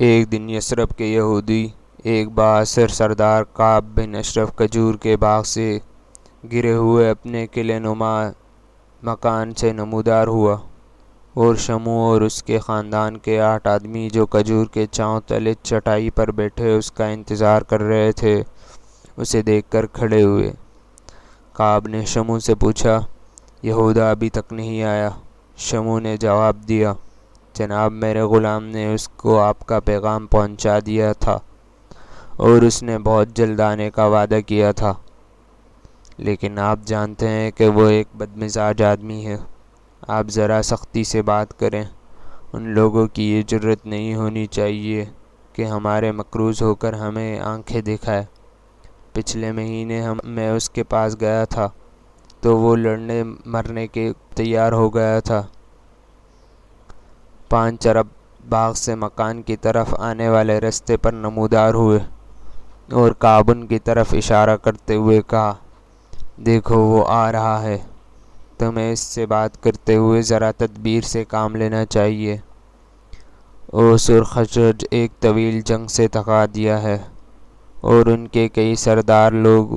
ایک دن یثرب کے یہودی ایک بااثر سردار کعب بن اشرف کھجور کے باغ سے گرے ہوئے اپنے قلعہ نما مکان سے نمودار ہوا، اور شمو اور اس کے خاندان کے 8 آدمی جو کھجور کے چھاؤں تلے چٹائی پر بیٹھے اس کا انتظار کر رہے تھے، اسے دیکھ کر کھڑے ہوئے۔ کعب نے شمو سے پوچھا، یہودا ابھی تک نہیں آیا؟ شمو نے جواب دیا، جناب میرے غلام نے اس کو آپ کا پیغام پہنچا دیا تھا اور اس نے بہت جلد آنے کا وعدہ کیا تھا، لیکن آپ جانتے ہیں کہ وہ ایک بدمزاج آدمی ہے۔ آپ ذرا سختی سے بات کریں، ان لوگوں کی یہ جرأت نہیں ہونی چاہیے کہ ہمارے مقروض ہو کر ہمیں آنکھیں دکھائے۔ پچھلے مہینے میں اس کے پاس گیا تھا تو وہ لڑنے مرنے کے تیار ہو گیا تھا۔ 5 عرب باغ سے مکان کی طرف آنے والے رستے پر نمودار ہوئے، اور کعب ان کی طرف اشارہ کرتے ہوئے کہا، دیکھو وہ آ رہا ہے، تمہیں اس سے بات کرتے ہوئے ذرا تدبیر سے کام لینا چاہیے۔ اوس اور خزرج ایک طویل جنگ سے تھکا دیا ہے، اور ان کے کئی سردار لوگ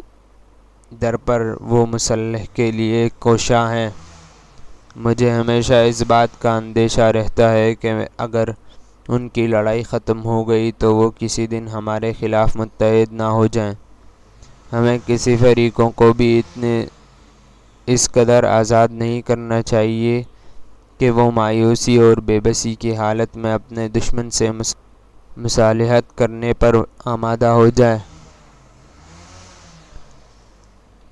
در پر وہ مسلح کے لیے کوشاں ہیں۔ مجھے ہمیشہ اس بات کا اندیشہ رہتا ہے کہ اگر ان کی لڑائی ختم ہو گئی تو وہ کسی دن ہمارے خلاف متحد نہ ہو جائیں۔ ہمیں کسی فریقوں کو بھی اس قدر آزاد نہیں کرنا چاہیے کہ وہ مایوسی اور بے بسی کی حالت میں اپنے دشمن سے مصالحت کرنے پر آمادہ ہو جائیں۔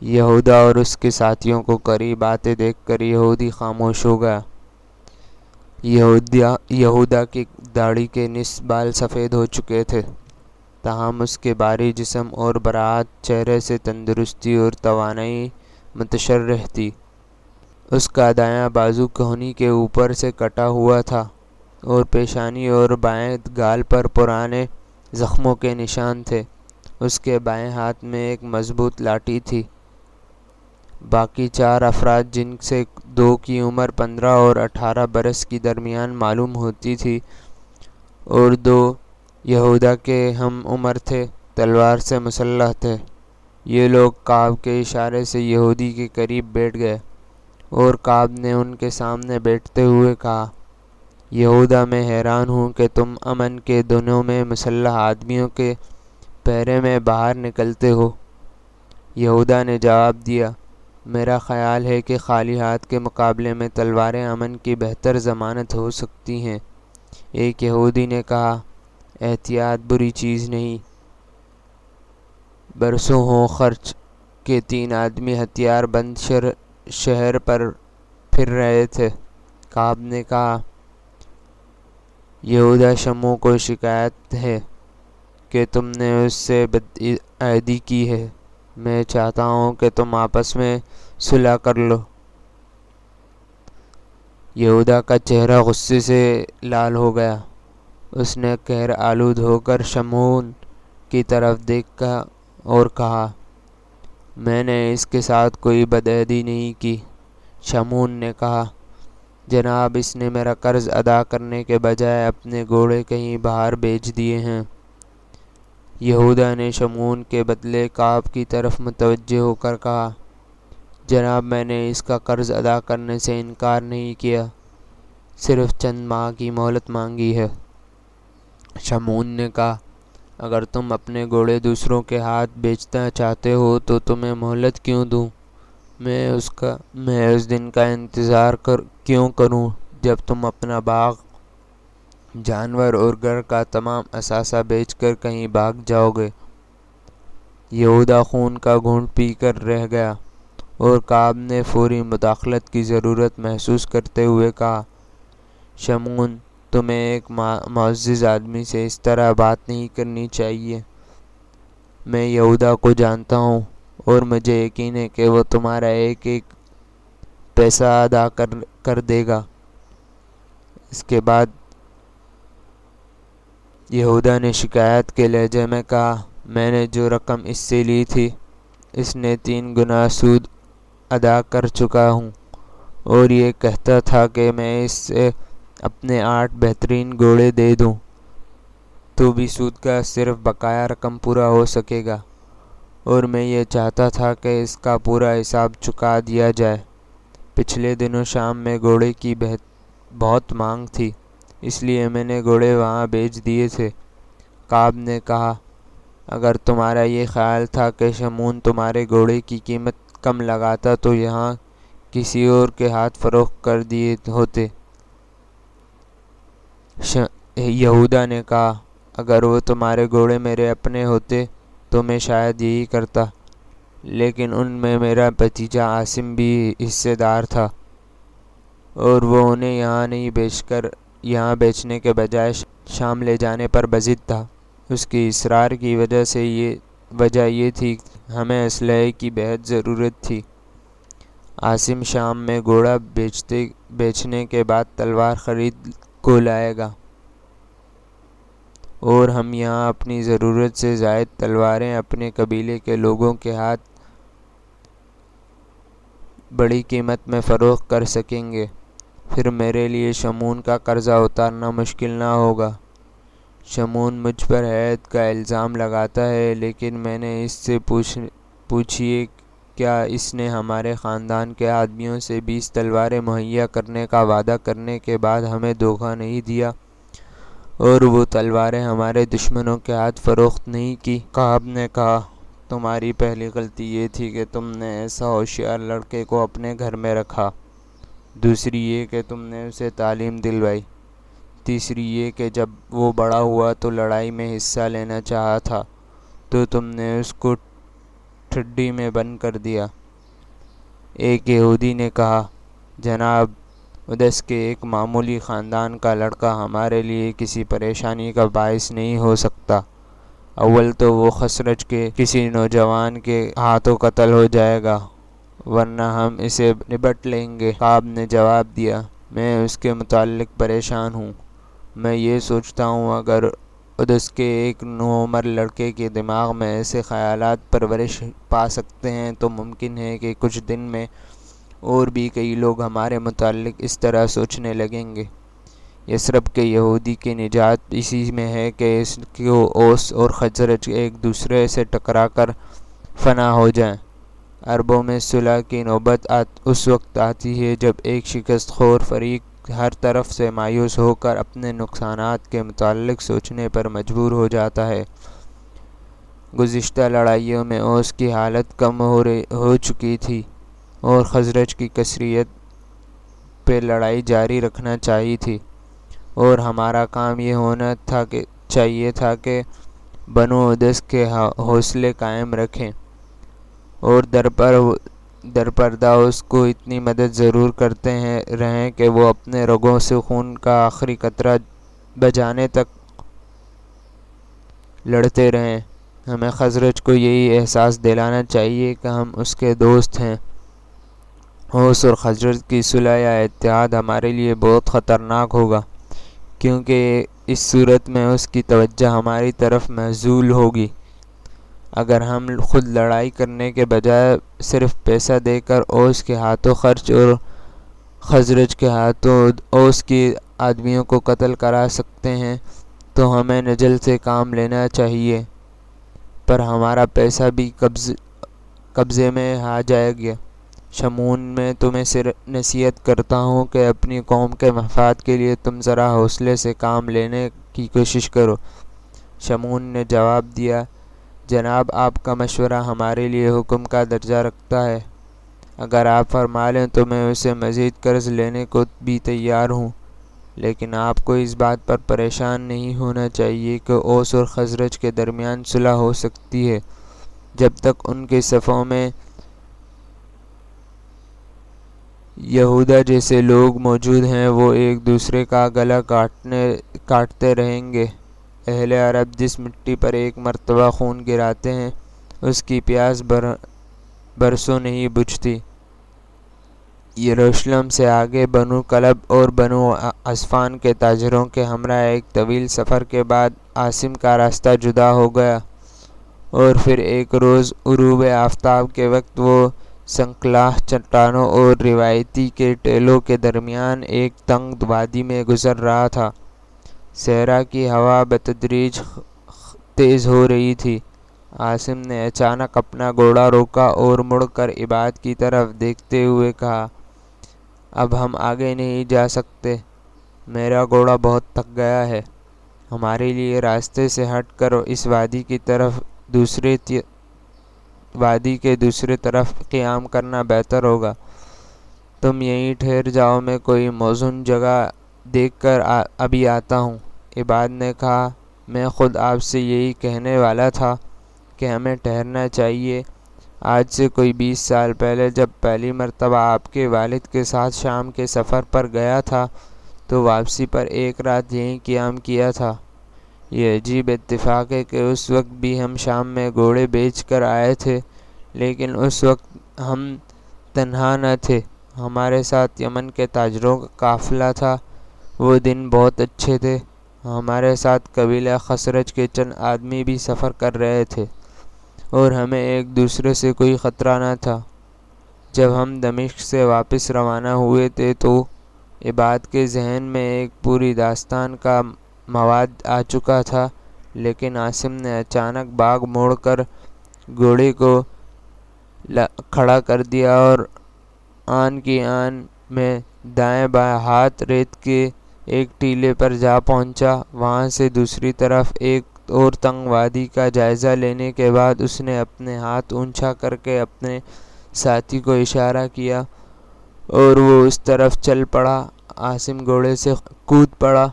یہودا اور اس کے ساتھیوں کو قریب آتے دیکھ کر یہودی خاموش ہو گیا۔ یہودا کی داڑھی کے نصف بال سفید ہو چکے تھے، تاہم اس کے بھاری جسم اور براعت چہرے سے تندرستی اور توانائی متشرح تھی۔ اس کا دایاں بازو کہنی کے اوپر سے کٹا ہوا تھا، اور پیشانی اور بائیں گال پر پرانے زخموں کے نشان تھے۔ اس کے بائیں ہاتھ میں ایک مضبوط لاٹھی تھی۔ باقی 4 افراد، جن سے 2 کی عمر 15 اور 18 برس کی درمیان معلوم ہوتی تھی اور 2 یہودا کے ہم عمر تھے، تلوار سے مسلح تھے۔ یہ لوگ کعب کے اشارے سے یہودی کے قریب بیٹھ گئے، اور کعب نے ان کے سامنے بیٹھتے ہوئے کہا، یہودا میں حیران ہوں کہ تم امن کے دنوں میں مسلح آدمیوں کے پہرے میں باہر نکلتے ہو۔ یہودا نے جواب دیا، میرا خیال ہے کہ خالی ہاتھ کے مقابلے میں تلواریں امن کی بہتر ضمانت ہو سکتی ہیں۔ ایک یہودی نے کہا، احتیاط بری چیز نہیں۔ برسوں ہوں خرچ کے 3 آدمی ہتھیار بند شہر پر پھر رہے تھے۔ کعب نے کہا، یہودا شمو کو شکایت ہے کہ تم نے اس سے بدعہدی کی ہے۔ میں چاہتا ہوں کہ تم آپس میں صلح کر لو۔ یہودا کا چہرہ غصے سے لال ہو گیا۔ اس نے قہر آلود ہو کر شمعون کی طرف دیکھا اور کہا، میں نے اس کے ساتھ کوئی بدعہدی نہیں کی۔ شمعون نے کہا، جناب اس نے میرا قرض ادا کرنے کے بجائے اپنے گھوڑے کہیں باہر بیچ دیے ہیں۔ یہودا نے شمعون کے بدلے کعب کی طرف متوجہ ہو کر کہا، جناب میں نے اس کا قرض ادا کرنے سے انکار نہیں کیا، صرف چند ماہ کی مہلت مانگی ہے۔ شمعون نے کہا، اگر تم اپنے گھوڑے دوسروں کے ہاتھ بیچنا چاہتے ہو تو تمہیں مہلت کیوں دوں؟ میں اس دن کا انتظار کیوں کروں جب تم اپنا باغ، جانور اور گھر کا تمام اثاثہ بیچ کر کہیں بھاگ جاؤ گے؟ یہودا خون کا گھونٹ پی کر رہ گیا، اور کعب نے فوری مداخلت کی ضرورت محسوس کرتے ہوئے کہا، شمعون تمہیں ایک معزز آدمی سے اس طرح بات نہیں کرنی چاہیے۔ میں یہودا کو جانتا ہوں، اور مجھے یقین ہے کہ وہ تمہارا ایک ایک پیسہ ادا کر دے گا۔ اس کے بعد یہودا نے شکایت کے لہجے میں کہا، میں نے جو رقم اس سے لی تھی، اس نے 3 گنا سود ادا کر چکا ہوں، اور یہ کہتا تھا کہ میں اس سے اپنے 8 بہترین گھوڑے دے دوں۔ تو بھی سود کا صرف بقایا رقم پورا ہو سکے گا، اور میں یہ چاہتا تھا کہ اس کا پورا حساب چکا دیا جائے۔ پچھلے دنوں شام میں گھوڑے کی بہت مانگ تھی، اس لیے میں نے گھوڑے وہاں بھیج دیے تھے۔ کعب نے کہا، اگر تمہارا یہ خیال تھا کہ شمعون تمہارے گھوڑے کی قیمت کم لگاتا تو یہاں کسی اور کے ہاتھ فروخت کر دیے ہوتے۔ یہودا نے کہا، اگر وہ تمہارے گھوڑے میرے اپنے ہوتے تو میں شاید یہی کرتا، لیکن ان میں میرا بھتیجا عاصم بھی حصے دار تھا، اور وہ انہیں یہاں نہیں یہاں بیچنے کے بجائے شام لے جانے پر بضد تھا۔ اس کی اصرار کی وجہ یہ تھی کہ ہمیں اسلحے کی بہت ضرورت تھی۔ عاصم شام میں گھوڑا بیچنے کے بعد تلوار خرید کو لائے گا، اور ہم یہاں اپنی ضرورت سے زائد تلواریں اپنے قبیلے کے لوگوں کے ہاتھ بڑی قیمت میں فروخت کر سکیں گے۔ پھر میرے لیے شمعون کا قرضہ اتارنا مشکل نہ ہوگا۔ شمعون مجھ پر ہیئت کا الزام لگاتا ہے، لیکن میں نے اس سے پوچھیے کیا اس نے ہمارے خاندان کے آدمیوں سے 20 تلواریں مہیا کرنے کا وعدہ کرنے کے بعد ہمیں دھوکہ نہیں دیا اور وہ تلواریں ہمارے دشمنوں کے ہاتھ فروخت نہیں کی؟ کعب نے کہا، تمہاری پہلی غلطی یہ تھی کہ تم نے ایسا ہوشیار لڑکے کو اپنے گھر میں رکھا، دوسری یہ کہ تم نے اسے تعلیم دلوائی، تیسری یہ کہ جب وہ بڑا ہوا تو لڑائی میں حصہ لینا چاہا تھا تو تم نے اس کو ٹھڈی میں بند کر دیا۔ ایک یہودی نے کہا، جناب، ادس کے ایک معمولی خاندان کا لڑکا ہمارے لیے کسی پریشانی کا باعث نہیں ہو سکتا۔ اول تو وہ خزرج کے کسی نوجوان کے ہاتھوں قتل ہو جائے گا، ورنہ ہم اسے نبٹ لیں گے۔ کعب نے جواب دیا، میں اس کے متعلق پریشان ہوں۔ میں یہ سوچتا ہوں اگر ادس کے ایک نوعمر لڑکے کے دماغ میں ایسے خیالات پرورش پا سکتے ہیں تو ممکن ہے کہ کچھ دن میں اور بھی کئی لوگ ہمارے متعلق اس طرح سوچنے لگیں گے۔ یثرب کے یہودی کی نجات اسی میں ہے کہ اس کو اوس اور خزرج ایک دوسرے سے ٹکرا کر فنا ہو جائیں۔ عربوں میں صلح کی نوبت اس وقت آتی ہے جب ایک شکست خور فریق ہر طرف سے مایوس ہو کر اپنے نقصانات کے متعلق سوچنے پر مجبور ہو جاتا ہے۔ گزشتہ لڑائیوں میں اوس کی حالت کم ہو چکی تھی اور خزرج کی کثرت پہ لڑائی جاری رکھنا چاہیے تھی، اور ہمارا کام یہ ہونا چاہیے تھا کہ بنو ادس کے حوصلے قائم رکھیں اور درپردہ اس کو اتنی مدد ضرور کرتے رہیں کہ وہ اپنے رگوں سے خون کا آخری قطرہ بجانے تک لڑتے رہیں۔ ہمیں خزرج کو یہی احساس دلانا چاہیے کہ ہم اس کے دوست ہیں۔ اوس اور خزرج کی صلح یا اتحاد ہمارے لیے بہت خطرناک ہوگا، کیونکہ اس صورت میں اس کی توجہ ہماری طرف معزول ہوگی۔ اگر ہم خود لڑائی کرنے کے بجائے صرف پیسہ دے کر اوس کے ہاتھوں خزرج اور خزرج کے ہاتھوں اوس کے آدمیوں کو قتل کرا سکتے ہیں تو ہمیں نجل سے کام لینا چاہیے، پر ہمارا پیسہ بھی قبضے میں آ جائے گا۔ شمعون، میں تمہیں نصیحت کرتا ہوں کہ اپنی قوم کے مفاد کے لیے تم ذرا حوصلے سے کام لینے کی کوشش کرو۔ شمعون نے جواب دیا، جناب، آپ کا مشورہ ہمارے لیے حکم کا درجہ رکھتا ہے۔ اگر آپ فرما لیں تو میں اسے مزید قرض لینے کو بھی تیار ہوں، لیکن آپ کو اس بات پر پریشان نہیں ہونا چاہیے کہ اوس اور خزرج کے درمیان صلح ہو سکتی ہے جب تک ان کے صفوں میں یہودا جیسے لوگ موجود ہیں۔ وہ ایک دوسرے کا گلا کاٹتے رہیں گے۔ اہل عرب جس مٹی پر ایک مرتبہ خون گراتے ہیں اس کی پیاس برسوں نہیں بجھتی۔ یروشلم سے آگے بنو کلب اور بنو عسفان کے تاجروں کے ہمراہ ایک طویل سفر کے بعد عاصم کا راستہ جدا ہو گیا، اور پھر ایک روز غروب آفتاب کے وقت وہ سنکلاہ چٹانوں اور روایتی کے ٹیلوں کے درمیان ایک تنگ وادی میں گزر رہا تھا۔ صحرا کی ہوا بتدریج تیز ہو رہی تھی۔ عاصم نے اچانک اپنا گھوڑا روکا اور مڑ کر عباد کی طرف دیکھتے ہوئے کہا، اب ہم آگے نہیں جا سکتے، میرا گھوڑا بہت تھک گیا ہے۔ ہمارے لیے راستے سے ہٹ کر اس وادی کے دوسری طرف قیام کرنا بہتر ہوگا۔ تم یہیں ٹھہر جاؤ، میں کوئی موزون جگہ دیکھ کر ابھی آتا ہوں۔ عباد نے کہا، میں خود آپ سے یہی کہنے والا تھا کہ ہمیں ٹھہرنا چاہیے۔ آج سے کوئی 20 سال پہلے جب پہلی مرتبہ آپ کے والد کے ساتھ شام کے سفر پر گیا تھا تو واپسی پر ایک رات یہیں قیام کیا تھا۔ یہ عجیب اتفاق ہے کہ اس وقت بھی ہم شام میں گھوڑے بیچ کر آئے تھے، لیکن اس وقت ہم تنہا نہ تھے، ہمارے ساتھ یمن کے تاجروں کا قافلہ تھا۔ وہ دن بہت اچھے تھے، ہمارے ساتھ قبیلہ خزرج کے چند آدمی بھی سفر کر رہے تھے اور ہمیں ایک دوسرے سے کوئی خطرہ نہ تھا۔ جب ہم دمشق سے واپس روانہ ہوئے تھے تو عباد کے ذہن میں ایک پوری داستان کا مواد آ چکا تھا، لیکن عاصم نے اچانک باغ موڑ کر گھوڑے کو کھڑا کر دیا اور آن کی آن میں دائیں بائیں ہاتھ ریت کے ایک ٹیلے پر جا پہنچا۔ وہاں سے دوسری طرف ایک اور تنگ وادی کا جائزہ لینے کے بعد اس نے اپنے ہاتھ اونچا کر کے اپنے ساتھی کو اشارہ کیا اور وہ اس طرف چل پڑا۔ عاصم گھوڑے سے کود پڑا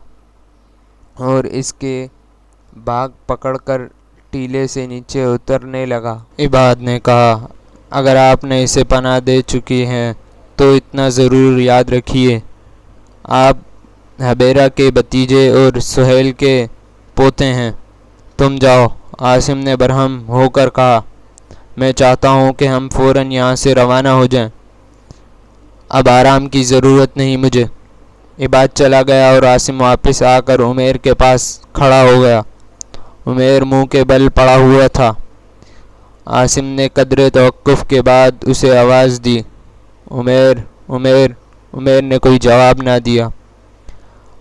اور اس کے باگ پکڑ کر ٹیلے سے نیچے اترنے لگا۔ عباد نے کہا، اگر آپ نے اسے پناہ دے چکی ہیں تو اتنا ضرور یاد رکھیے، آپ حبیرہ کے بھتیجے اور سہیل کے پوتے ہیں۔ تم جاؤ۔ عاصم نے برہم ہو کر کہا، میں چاہتا ہوں کہ ہم فوراً یہاں سے روانہ ہو جائیں، اب آرام کی ضرورت نہیں مجھے۔ عباد چلا گیا اور عاصم واپس آ کر عمیر کے پاس کھڑا ہو گیا۔ عمیر منہ کے بل پڑا ہوا تھا۔ عاصم نے قدرے توقف کے بعد اسے آواز دی، عمیر عمیر۔ عمیر نے کوئی جواب نہ دیا۔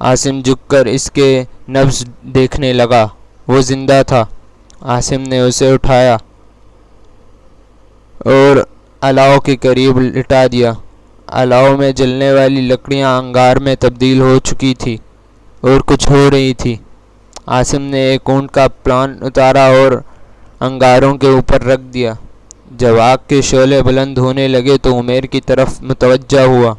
عاصم جھک کر اس کے نبض دیکھنے لگا، وہ زندہ تھا۔ عاصم نے اسے اٹھایا اور الاؤ کے قریب لٹا دیا۔ الاؤ میں جلنے والی لکڑیاں انگار میں تبدیل ہو چکی تھی اور کچھ ہو رہی تھی۔ عاصم نے ایک اونٹ کا پلان اتارا اور انگاروں کے اوپر رکھ دیا۔ جب آگ کے شعلے بلند ہونے لگے تو عمیر کی طرف متوجہ ہوا۔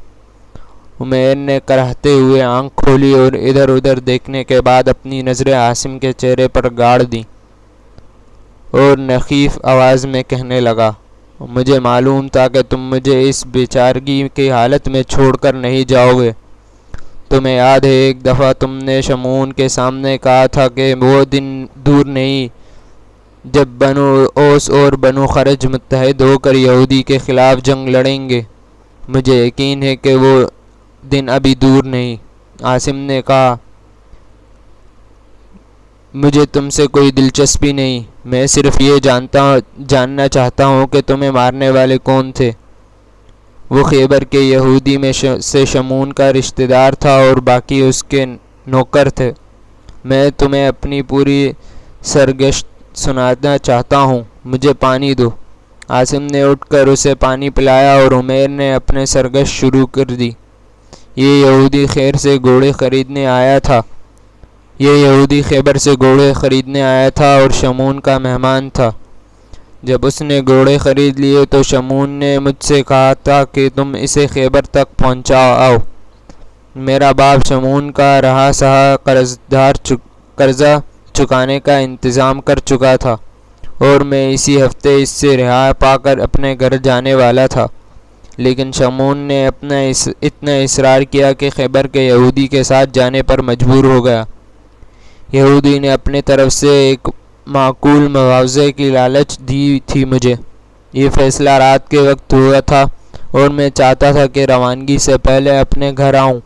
عمیر نے کراہتے ہوئے آنکھ کھولی اور ادھر ادھر دیکھنے کے بعد اپنی نظریں عاصم کے چہرے پر گاڑ دیں اور نخیف آواز میں کہنے لگا، مجھے معلوم تھا کہ تم مجھے اس بیچارگی کی حالت میں چھوڑ کر نہیں جاؤ گے۔ تمہیں یاد ہے ایک دفعہ تم نے شمعون کے سامنے کہا تھا کہ وہ دن دور نہیں جب بنو اوس اور بنو خزرج متحد ہو کر یہودی کے خلاف جنگ لڑیں گے۔ مجھے یقین ہے کہ وہ دن ابھی دور نہیں۔ عاصم نے کہا، مجھے تم سے کوئی دلچسپی نہیں، میں صرف یہ جاننا چاہتا ہوں کہ تمہیں مارنے والے کون تھے۔ وہ خیبر کے یہودی میں سے شمعون کا رشتہ دار تھا اور باقی اس کے نوکر تھے۔ میں تمہیں اپنی پوری سرگشت سنانا چاہتا ہوں، مجھے پانی دو۔ عاصم نے اٹھ کر اسے پانی پلایا اور عمیر نے اپنے سرگشت شروع کر دی۔ یہ یہودی خیبر سے گھوڑے خریدنے آیا تھا اور شمعون کا مہمان تھا۔ جب اس نے گھوڑے خرید لیے تو شمعون نے مجھ سے کہا تھا کہ تم اسے خیبر تک پہنچاؤ۔ میرا باپ شمعون کا رہا سہا قرضہ چکانے کا انتظام کر چکا تھا اور میں اسی ہفتے اس سے رہا پا کر اپنے گھر جانے والا تھا، لیکن شمعون نے اتنا اصرار کیا کہ خیبر کے یہودی کے ساتھ جانے پر مجبور ہو گیا۔ یہودی نے اپنے طرف سے ایک معقول معاوضے کی لالچ دی تھی مجھے۔ یہ فیصلہ رات کے وقت ہوا تھا اور میں چاہتا تھا کہ روانگی سے پہلے اپنے گھر آؤں،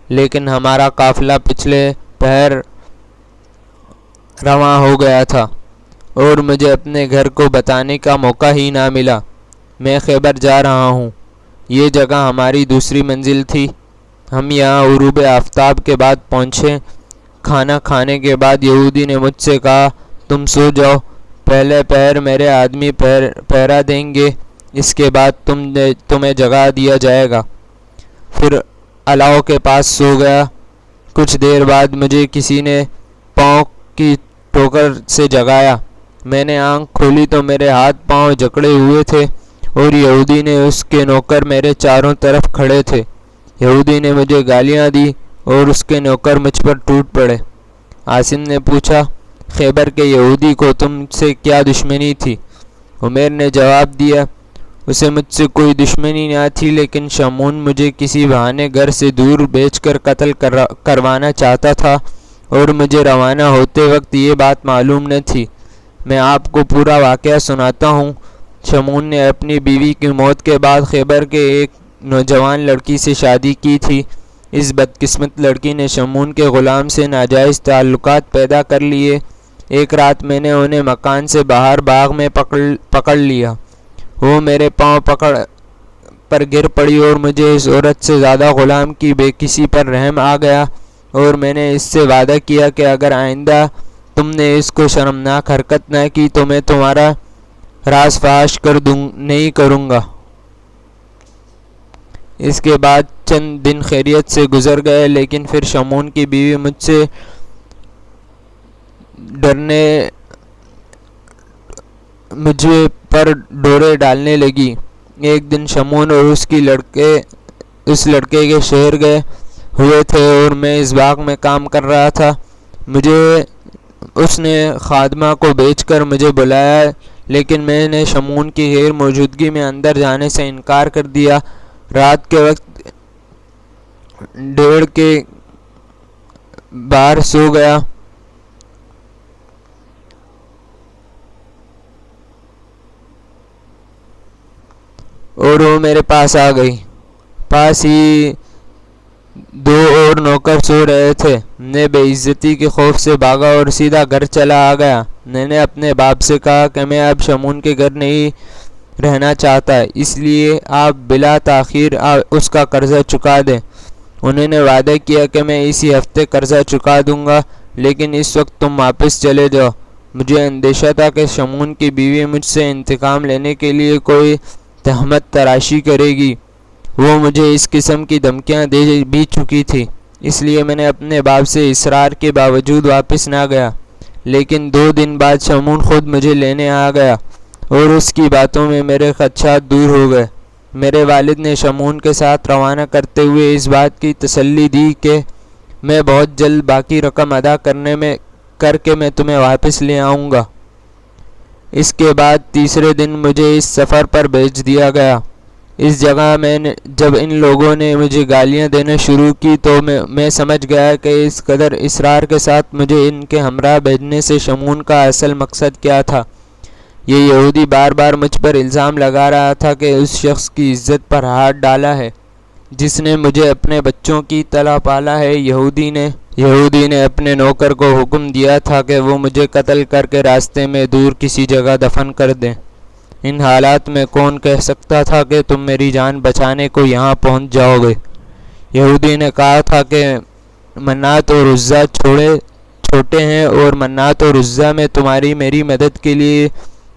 لیکن ہمارا قافلہ پچھلے پہر رواں ہو گیا تھا اور مجھے اپنے گھر کو بتانے کا موقع ہی نہ ملا۔ میں خیبر جا رہا ہوں، یہ جگہ ہماری دوسری منزل تھی۔ ہم یہاں غروب آفتاب کے بعد پہنچے۔ کھانا کھانے کے بعد یہودی نے مجھ سے کہا تم سو جاؤ، پہلے پہر میرے آدمی پہرا دیں گے، اس کے بعد تمہیں جگا دیا جائے گا۔ پھر الاؤ کے پاس سو گیا۔ کچھ دیر بعد مجھے کسی نے پاؤں کی ٹھوکر سے جگایا۔ میں نے آنکھ کھولی تو میرے ہاتھ پاؤں جکڑے ہوئے تھے اور یہودی نے اس کے نوکر میرے چاروں طرف کھڑے تھے۔ یہودی نے مجھے گالیاں دی اور اس کے نوکر مجھ پر ٹوٹ پڑے۔ عاصم نے پوچھا خیبر کے یہودی کو تم سے کیا دشمنی تھی؟ عمیر نے جواب دیا اسے مجھ سے کوئی دشمنی نہ تھی، لیکن شمعون مجھے کسی بہانے گھر سے دور بھیج کر قتل کروانا چاہتا تھا اور مجھے روانہ ہوتے وقت یہ بات معلوم نہ تھی۔ میں آپ کو پورا واقعہ سناتا ہوں۔ شمعون نے اپنی بیوی کی موت کے بعد خیبر کے ایک نوجوان لڑکی سے شادی کی تھی۔ اس بدقسمت لڑکی نے شمعون کے غلام سے ناجائز تعلقات پیدا کر لیے۔ ایک رات میں نے انہیں مکان سے باہر باغ میں پکڑ لیا۔ وہ میرے پاؤں پر گر پڑی اور مجھے اس عورت سے زیادہ غلام کی بے کسی پر رحم آ گیا، اور میں نے اس سے وعدہ کیا کہ اگر آئندہ تم نے اس کو شرمناک حرکت نہ کی تو میں تمہارا راز فاش نہیں کروں گا۔ اس کے بعد چند دن خیریت سے گزر گئے، لیکن پھر شمعون کی بیوی مجھ پر ڈورے ڈالنے لگی۔ ایک دن شمعون اور اس لڑکے کے شہر گئے ہوئے تھے اور میں اس باغ میں کام کر رہا تھا۔ اس نے خادمہ کو بھیج کر مجھے بلایا، لیکن میں نے شمعون کی غیر موجودگی میں اندر جانے سے انکار کر دیا۔ رات کے وقت ڈیڑھ کے باہر سو گیا اور وہ میرے پاس آ گئی۔ پاس ہی دو اور نوکر سو رہے تھے۔ میں بے عزتی کے خوف سے بھاگا اور سیدھا گھر چلا آ گیا۔ میں نے اپنے باپ سے کہا کہ میں اب شمعون کے گھر نہیں رہنا چاہتا، اس لیے آپ بلا تاخیر اس کا قرضہ چکا دیں۔ انہوں نے وعدہ کیا کہ میں اسی ہفتے قرضہ چکا دوں گا، لیکن اس وقت تم واپس چلے جاؤ۔ مجھے اندیشہ تھا کہ شمعون کی بیوی مجھ سے انتقام لینے کے لیے کوئی تہمت تراشی کرے گی۔ وہ مجھے اس قسم کی دھمکیاں دے بھی چکی تھی، اس لیے میں نے اپنے باپ سے اصرار کے باوجود واپس نہ گیا۔ لیکن 2 دن بعد شمعون خود مجھے لینے آ گیا اور اس کی باتوں میں میرے خدشات دور ہو گئے۔ میرے والد نے شمعون کے ساتھ روانہ کرتے ہوئے اس بات کی تسلی دی کہ میں بہت جلد باقی رقم ادا کر کے میں تمہیں واپس لے آؤں گا۔ اس کے بعد تیسرے دن مجھے اس سفر پر بھیج دیا گیا۔ اس جگہ جب ان لوگوں نے مجھے گالیاں دینا شروع کی تو میں سمجھ گیا کہ اس قدر اصرار کے ساتھ مجھے ان کے ہمراہ بھیجنے سے شمعون کا اصل مقصد کیا تھا۔ یہ یہودی بار بار مجھ پر الزام لگا رہا تھا کہ اس شخص کی عزت پر ہاتھ ڈالا ہے جس نے مجھے اپنے بچوں کی طرح پالا ہے۔ یہودی نے اپنے نوکر کو حکم دیا تھا کہ وہ مجھے قتل کر کے راستے میں دور کسی جگہ دفن کر دیں۔ ان حالات میں کون کہہ سکتا تھا کہ تم میری جان بچانے کو یہاں پہنچ جاؤ گے؟ یہودی نے کہا تھا کہ منات اور عزا چھوٹے ہیں اور منات اور عزا میں میری مدد کے لیے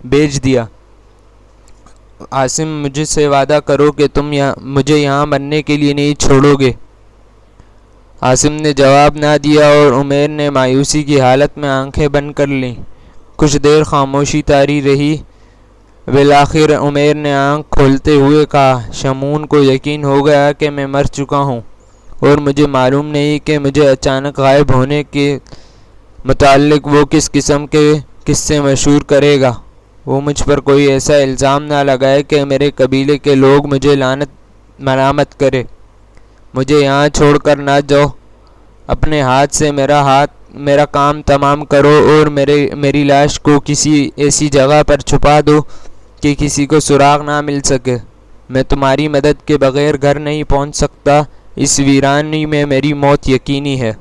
بھیج دیا۔ عاصم مجھ سے وعدہ کرو کہ تم مجھے یہاں مرنے کے لیے نہیں چھوڑو گے۔ عاصم نے جواب نہ دیا اور عمیر نے مایوسی کی حالت میں آنکھیں بند کر لیں۔ کچھ دیر خاموشی طاری رہی۔ بالآخر عمیر نے آنکھ کھولتے ہوئے کہا شمعون کو یقین ہو گیا کہ میں مر چکا ہوں اور مجھے معلوم نہیں کہ مجھے اچانک غائب ہونے کے متعلق وہ کس قسم کے قصے مشہور کرے گا۔ وہ مجھ پر کوئی ایسا الزام نہ لگائے کہ میرے قبیلے کے لوگ مجھے ملامت کرے۔ مجھے یہاں چھوڑ کر نہ جاؤ، اپنے ہاتھ سے میرا کام تمام کرو اور میری لاش کو کسی ایسی جگہ پر چھپا دو کہ کسی کو سراغ نہ مل سکے۔ میں تمہاری مدد کے بغیر گھر نہیں پہنچ سکتا، اس ویرانی میں میری موت یقینی ہے۔